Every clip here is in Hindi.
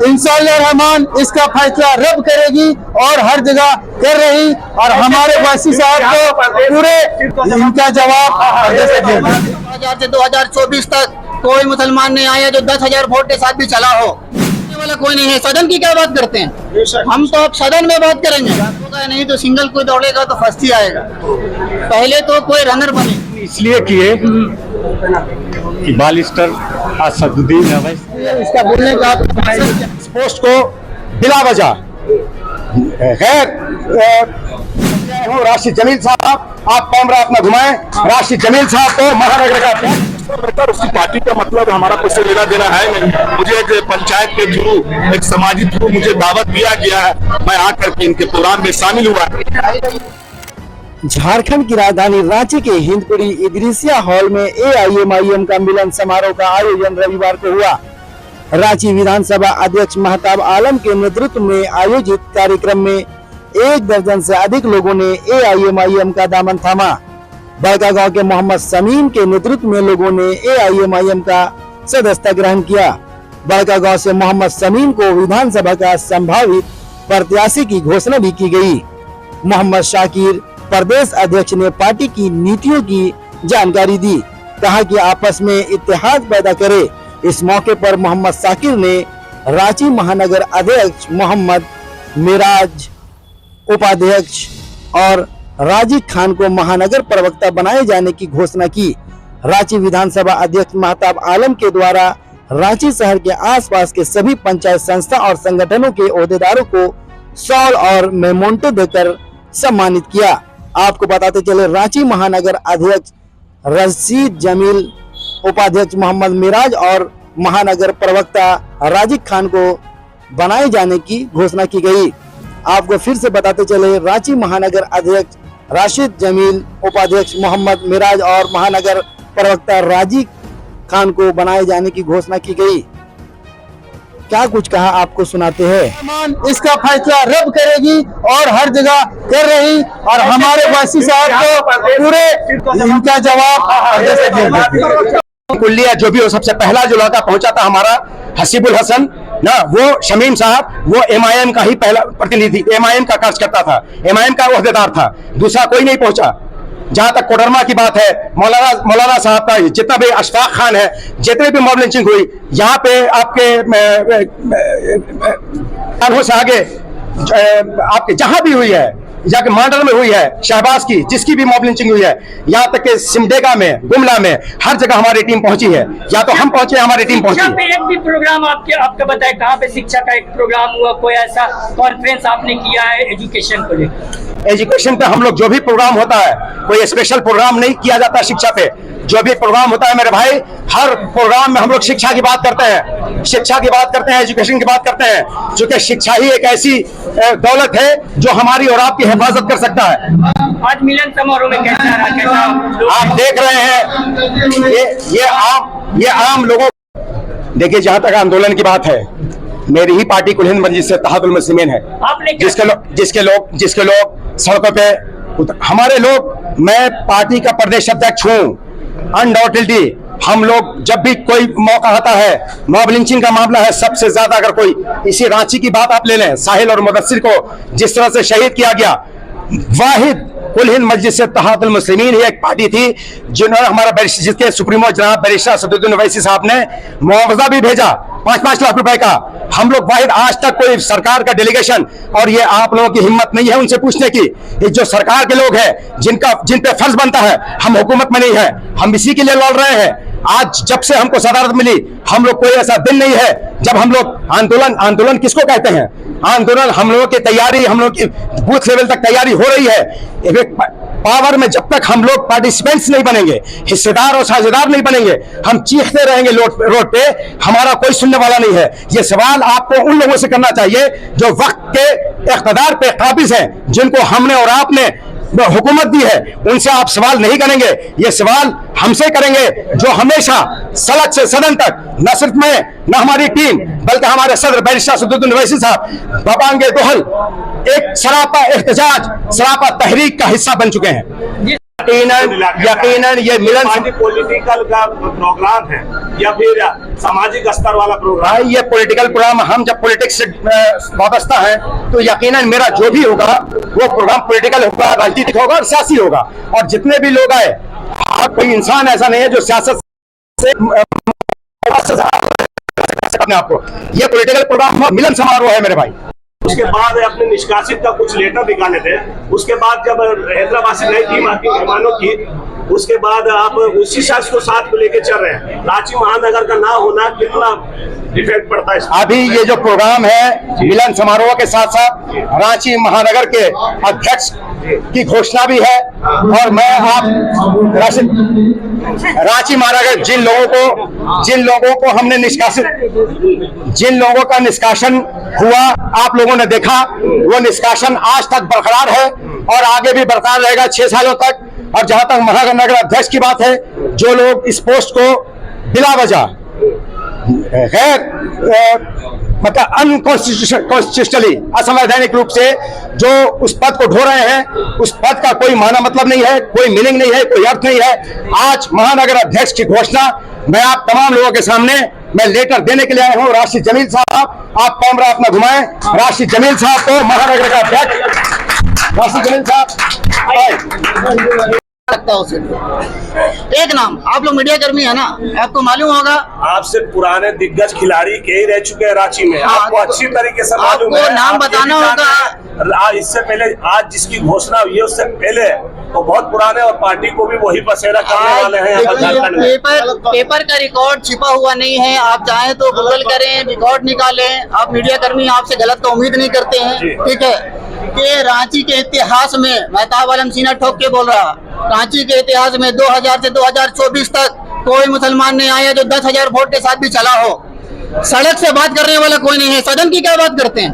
इंशाअल्लाह रहमान इसका फैसला रब करेगी और हर जगह कर रही, और हमारे वासी साहब को पूरे इनका जवाब 2000 से 2024 तक कोई मुसलमान नहीं आया जो 10,000 वोट के साथ भी चला हो। वाला कोई नहीं है। सदन की क्या बात करते हैं, हम तो अब सदन में बात करेंगे। नहीं तो सिंगल कोई दौड़ेगा तो फर्स्ट ही आएगा। पहले तो कोई रनर बने इसलिए किए कि बालिस्टर असदुद्दीन अवैसी इसका बोलने का पोस्ट को बिला वजह खैर राशिद जमील साहब, आप कैमरा अपना घुमाएं। राशिद जमील साहब को महानगर का उसकी पार्टी का मतलब हमारा कुछ लेना देना है नहीं। मुझे एक पंचायत के थ्रू, एक समाजी थ्रू मुझे दावत दिया गया है, मैं आकर के इनके प्रोग्राम में शामिल हुआ। झारखंड की राजधानी रांची के हिंदपुरी इदरिसिया हॉल में AIMIM का मिलन समारोह का आयोजन रविवार को हुआ। रांची विधानसभा अध्यक्ष महताब आलम के नेतृत्व में आयोजित कार्यक्रम में 1 दर्जन से अधिक लोगों ने AIMIM का दामन थामा। बड़कागांव के मोहम्मद समीम के नेतृत्व में लोगों ने AIMIM का सदस्यता ग्रहण किया। बड़कागांव से मोहम्मद समीम को विधानसभा का संभावित प्रत्याशी की घोषणा भी की गई। मोहम्मद शाकिर प्रदेश अध्यक्ष ने पार्टी की नीतियों की जानकारी दी, कहा कि आपस में इत्तेहाद पैदा करे। इस मौके पर मोहम्मद शाकिर ने रांची महानगर अध्यक्ष मोहम्मद मिराज, उपाध्यक्ष और राजीव खान को महानगर प्रवक्ता बनाए जाने की घोषणा की। रांची विधानसभा अध्यक्ष महताब आलम के द्वारा रांची शहर के आसपास के सभी पंचायत संस्था और संगठनों के ओहदेदारों को शॉल और मेमोंटो देकर सम्मानित किया। आपको बताते चले, रांची महानगर अध्यक्ष राशिद जमील, उपाध्यक्ष मोहम्मद मिराज और महानगर प्रवक्ता राजीव खान को बनाए जाने की घोषणा की गई। आपको फिर से बताते चले, रांची महानगर अध्यक्ष राशिद जमील, उपाध्यक्ष मोहम्मद मिराज और महानगर प्रवक्ता राजीव खान को बनाए जाने की घोषणा की गई। क्या कुछ कहा आपको सुनाते हैं। इसका फैसला रब करेगी और हर जगह कर रही, और हमारे वासी साहब को पूरे इनका जवाब कुल्लिया जो भी हो, सबसे पहला जो लड़का पहुंचा था हमारा हसीबुल हसन ना, वो शमीम साहब, वो MIM का ही पहला प्रतिनिधि, MIM का कार्यकर्ता था, MIM का ओहदेदार था। दूसरा कोई नहीं पहुंचा। जहां तक कोडरमा की बात है, मौलाना साहब का जितना भी अशफाक खान है, जितने भी मॉब लिंचिंग हुई यहाँ पे आपके से आगे आपके जहां भी हुई है, जाके मांडर में हुई है, शहबाज की जिसकी भी मॉब लिंचिंग हुई है, यहाँ तक के सिमडेगा में, गुमला में, हर जगह हमारी टीम पहुंची है। या तो हम पहुंचे, हमारी टीम पहुंची। पे एक भी प्रोग्राम आपका बताए, कहाँ पे शिक्षा का एक प्रोग्राम हुआ, कोई ऐसा कॉन्फ्रेंस आपने किया है एजुकेशन को लेकर? एजुकेशन पे हम लोग जो भी प्रोग्राम होता है, कोई स्पेशल प्रोग्राम नहीं किया जाता। शिक्षा पे जो भी प्रोग्राम होता है मेरे भाई, हर प्रोग्राम में हम लोग शिक्षा की बात करते हैं, शिक्षा की बात करते हैं, एजुकेशन की बात करते हैं, क्योंकि शिक्षा ही एक ऐसी दौलत है जो हमारी और आपकी हिफाजत कर सकता है। आज मिलन समारोह में कैसा रहा? आप देख रहे हैं ये आम लोगों, देखिए जहां तक आंदोलन की बात है, मेरी ही पार्टी कुल हिंद मजलिस से इत्तेहादुल मुस्लिमीन है, जिसके लोग सड़कों पे, हमारे लोग, मैं पार्टी का प्रदेश अध्यक्ष हूँ। अनडाउटेडली हम लोग जब भी कोई मौका आता है, मॉब लिंचिंग का मामला है, सबसे ज्यादा अगर कोई इसी रांची की बात आप ले लें, साहिल और मुदस्सिर को जिस तरह से शहीद किया गया, वाहिद कुल हिंद मजलिस से इत्तेहादुल मुस्लिमीन ही एक पार्टी थी जिन्होंने हमारा जिसके सुप्रीमो जनाब बैरिस्टर असदुद्दीन ओवैसी साहब ने मुआवजा भी भेजा 5-5 लाख रुपए का। हम लोग वाहिद, आज तक कोई सरकार का डेलीगेशन, और ये आप लोगों की हिम्मत नहीं है उनसे पूछने की, ये जो सरकार के लोग हैं जिन पे फर्ज बनता है, हम हुकूमत में नहीं है, हम इसी के लिए लड़ रहे हैं। आज जब से हमको सदारत मिली, हम लोग, कोई ऐसा दिन नहीं है जब हम लोग आंदोलन किसको कहते हैं? आंदोलन हम लोगों की तैयारी, हम लोग की बूथ लेवल तक तैयारी हो रही है। पावर में जब तक हम लोग पार्टिसिपेंट्स नहीं बनेंगे, हिस्सेदार और साझेदार नहीं बनेंगे, हम चीखते रहेंगे रोड पे, हमारा कोई सुनने वाला नहीं है। ये सवाल आपको उन लोगों से करना चाहिए जो वक्त के इख्तिदार पे काबिज हैं, जिनको हमने और आपने हुकूमत दी है, उनसे आप सवाल नहीं करेंगे, ये सवाल हमसे करेंगे, जो हमेशा सड़क से सदन तक, न सिर्फ मैं, न हमारी टीम, बल्कि हमारे सदर बैरिस्टर असदुद्दीन ओवैसी साहब बबांगे दोहल एक सरापा एहतजाज, सरापा तहरीक का हिस्सा बन चुके हैं। यकीनन ये मिलन पॉलिटिकल का प्रोग्राम है या फिर सामाजिक स्तर वाला प्रोग्राम? भाई ये पॉलिटिकल प्रोग्राम, हम जब पॉलिटिक्स से वाबस्ता है तो यकीनन मेरा जो भी होगा वो प्रोग्राम पॉलिटिकल होगा, राजनीतिक होगा और सियासी होगा। और जितने भी लोग आए, कोई इंसान ऐसा नहीं है जो सियासत से अपने आप को, ये पॉलिटिकल प्रोग्राम मिलन समारोह है मेरे भाई। उसके बाद अपने निष्कासित का कुछ लेटर निकाले थे, उसके बाद जब हैदराबाद से नई टीम आती मेहमानों की, उसके बाद आप उसी शख्स को साथ में लेके चल रहे हैं। रांची महानगर का ना होना कितना इफेक्ट पड़ता है? अभी ये जो प्रोग्राम है मिलन समारोह के साथ साथ रांची महानगर के अध्यक्ष की घोषणा भी है। और मैं आप रांची महानगर जिन लोगों को हमने निष्कासित, जिन लोगों का निष्कासन हुआ आप लोगों ने देखा, वो निष्कासन आज तक बरकरार है और आगे भी बरकरार रहेगा 6 सालों तक। और जहां तक महानगर अध्यक्ष की बात है, जो लोग इस पोस्ट को बिला वजह गैर मतलब अनकॉन्स्टिट्यूशनली, असंवैधानिक रूप से जो उस पद को ढो रहे हैं, उस पद का कोई माना मतलब नहीं है, कोई मीनिंग नहीं है, कोई अर्थ नहीं है। आज महानगर अध्यक्ष की घोषणा मैं आप तमाम लोगों के सामने मैं लेटर देने के लिए आया हूं। राशिद जमील साहब, आप कैमरा अपना घुमाएं। राशिद जमील साहब को महानगर का अध्यक्ष राशिद जमील साहब लगता है उसे। एक नाम, आप लोग मीडिया कर्मी है ना, आपको मालूम होगा, आपसे पुराने दिग्गज खिलाड़ी के ही रह चुके हैं रांची में, आपको अच्छी तरीके से मालूम है। आपको नाम बताना होगा। इससे पहले आज जिसकी घोषणा हुई है उससे पहले तो बहुत पुराने और पार्टी को भी वही बसेरा करने वाले हैं। पेपर का रिकॉर्ड छिपा हुआ नहीं है, आप चाहें तो गूगल करें, रिकॉर्ड निकालें। आप मीडिया कर्मी, आपसे गलत तो उम्मीद नहीं करते हैं, ठीक है? कि रांची के इतिहास में, महताब आलम सीना ठोक के बोल रहा, रांची के इतिहास में 2000 से 2024 तक कोई मुसलमान नहीं आया जो 10,000 वोट के साथ भी चला हो। सड़क से बात करने वाला कोई नहीं है। सदन की क्या बात करते हैं?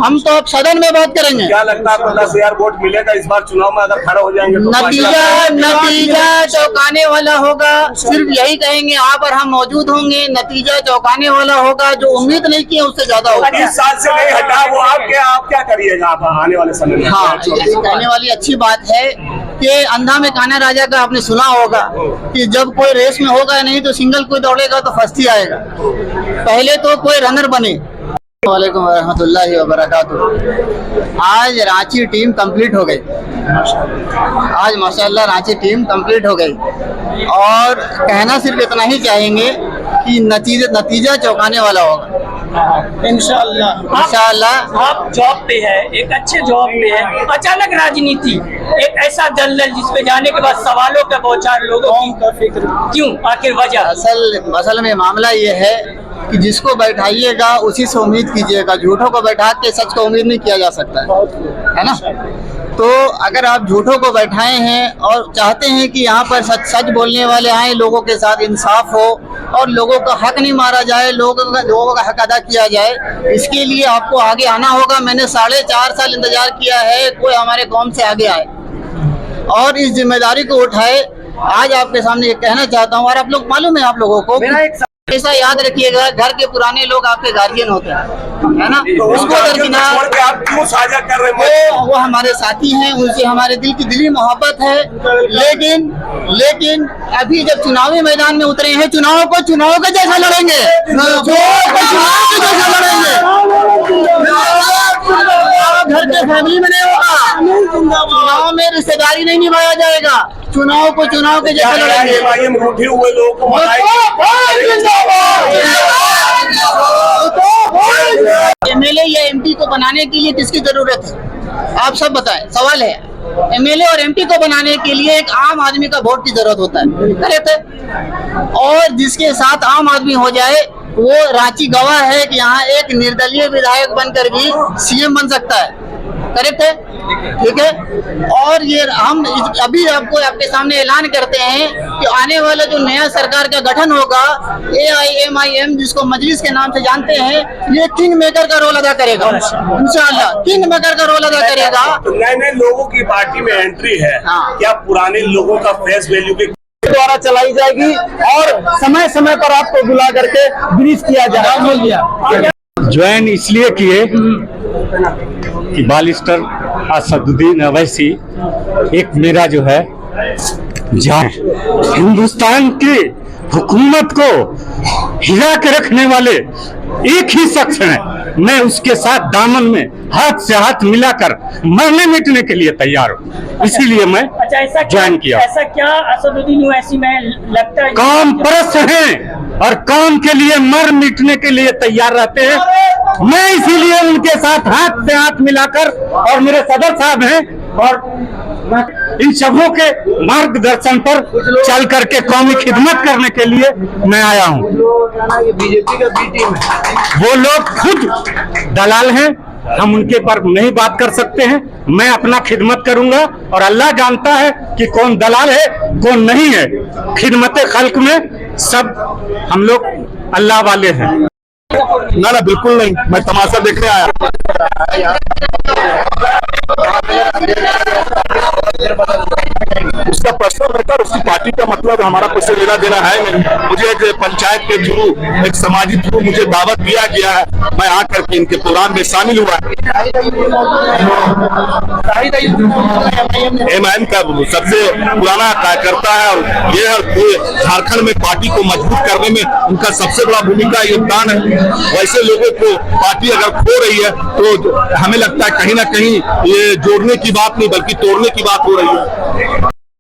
हम तो अब सदन में बात करेंगे। क्या लगता है आपको 10,000 वोट मिलेगा इस बार चुनाव में अगर खड़ा हो जाएंगे तो? नतीजा चौंकाने वाला होगा। सिर्फ यही कहेंगे आप और हम मौजूद होंगे, नतीजा चौंकाने वाला होगा। जो उम्मीद नहीं की उससे ज्यादा होगा। 30 साल से नहीं हटा वो, आप क्या करिएगा आप आने वाले समय में? हाँ, कहने वाली अच्छी बात है कि अंधा में कान्हा राजा का आपने सुना होगा कि जब कोई रेस में होगा नहीं तो सिंगल कोई दौड़ेगा तो फर्स्ट ही आएगा। पहले तो कोई रनर बने। वालेकुम रहमतुल्लाहि व बरकातुहू। आज रांची टीम कंप्लीट हो गई। आज माशाअल्लाह रांची टीम कंप्लीट हो गई और कहना सिर्फ इतना ही चाहेंगे कि नतीजा चौंकाने वाला होगा इंशाअल्लाह। आप जॉब पे है, एक अच्छे जॉब पे है, अचानक राजनीति, एक ऐसा दलदल जिसपे जाने के बाद सवालों का बौछार लोगों की फिक्र, क्यों, आखिर वजह? असल में मामला ये है कि जिसको बैठाइएगा उसी से उम्मीद कीजिएगा। झूठों को बैठा के सच को उम्मीद नहीं किया जा सकता है ना? तो अगर आप झूठों को बैठाए हैं और चाहते हैं कि यहाँ पर सच बोलने वाले आए, लोगों के साथ इंसाफ हो और लोगों का हक नहीं मारा जाए, लोगों का हक अदा किया जाए, इसके लिए आपको आगे आना होगा। मैंने 4.5 साल इंतजार किया है कोई हमारे कौम से आगे आए और इस जिम्मेदारी को उठाए। आज आपके सामने ये कहना चाहता हूँ। और आप लोग, मालूम है आप लोगों को, ऐसा याद रखिएगा, घर के पुराने लोग आपके गार्जियन होते हैं, है ना? तो उसको दरकिनार आप क्यों साझा कर रहे हैं? वो हमारे साथी हैं, उनसे हमारे दिल की दिली मोहब्बत है। लेकिन अभी जब चुनावी मैदान में उतरे हैं, चुनाव के जैसा लड़ेंगे, घर के फैमिली में नहीं होगा। चुनाव में रिश्तेदारी नहीं निभाया जाएगा, चुनाव के जैसा लड़ेंगे। रूठे हुए लोग को एमएलए या एमपी को बनाने के लिए किसकी जरूरत है? आप सब बताएं। सवाल है, एमएलए और एमपी को बनाने के लिए एक आम आदमी का वोट की जरूरत होता है, करेक्ट है? और जिसके साथ आम आदमी हो जाए, वो रांची गवाह है कि यहाँ एक निर्दलीय विधायक बनकर भी सीएम बन सकता है, करेक्ट है? ठीक है। और ये हम अभी आपके सामने ऐलान करते हैं कि आने वाला जो नया सरकार का गठन होगा, AIMIM जिसको मजलिस के नाम से जानते हैं, ये किंग मेकर का रोल अदा करेगा इंशाअल्लाह। किंग मेकर का रोल अदा करेगा। नए लोगों की पार्टी में एंट्री है, क्या पुराने लोगों का फेस वैल्यू के द्वारा चलाई जाएगी और समय समय पर आपको बुला करके ब्रीफ किया जाएगा। ज्वाइन इसलिए किए कि बालिस्टर असदुद्दीन अवैसी एक मेरा जो है जाए हिंदुस्तान की हुकूमत को हिला के रखने वाले एक ही शख्स हैं, मैं उसके साथ दामन में हाथ से हाथ मिलाकर मरने मिटने के लिए तैयार हूँ, इसीलिए मैं अच्छा, ऐसा ज्वाइन किया। ऐसा क्या असदुद्दीन ओवैसी में लगता है? काम परस्त हैं और काम के लिए मर मिटने के लिए तैयार रहते हैं। मैं इसीलिए उनके साथ हाथ से हाथ मिलाकर, और मेरे सदर साहब हैं, और इन सबों के मार्गदर्शन पर चल करके कौमी खिदमत करने के लिए मैं आया हूँ। बीजेपी का बी टीम है। वो लोग खुद दलाल हैं, हम उनके पर नहीं बात कर सकते हैं। मैं अपना खिदमत करूंगा और अल्लाह जानता है कि कौन दलाल है कौन नहीं है। खिदमत खल्क में सब हम लोग अल्लाह वाले हैं। ना ना बिल्कुल नहीं, मैं तमाशा देखने आया। उसका पर्सनल मैटर, उसकी पार्टी का मतलब हमारा कुछ लेना देना है नहीं। मुझे एक पंचायत के थ्रू, एक समाजी थ्रू मुझे दावत दिया गया है, मैं आकर के इनके प्रोग्राम में शामिल हुआ। एमआईएम का सबसे पुराना कार्यकर्ता है और ये झारखंड में पार्टी को मजबूत करने में उनका सबसे बड़ा भूमिका योगदान है। वैसे लोगों को पार्टी अगर खो रही है तो हमें लगता है कहीं ना कहीं ये जोड़ने की बात नहीं बल्कि तोड़ने की बात हो रही है।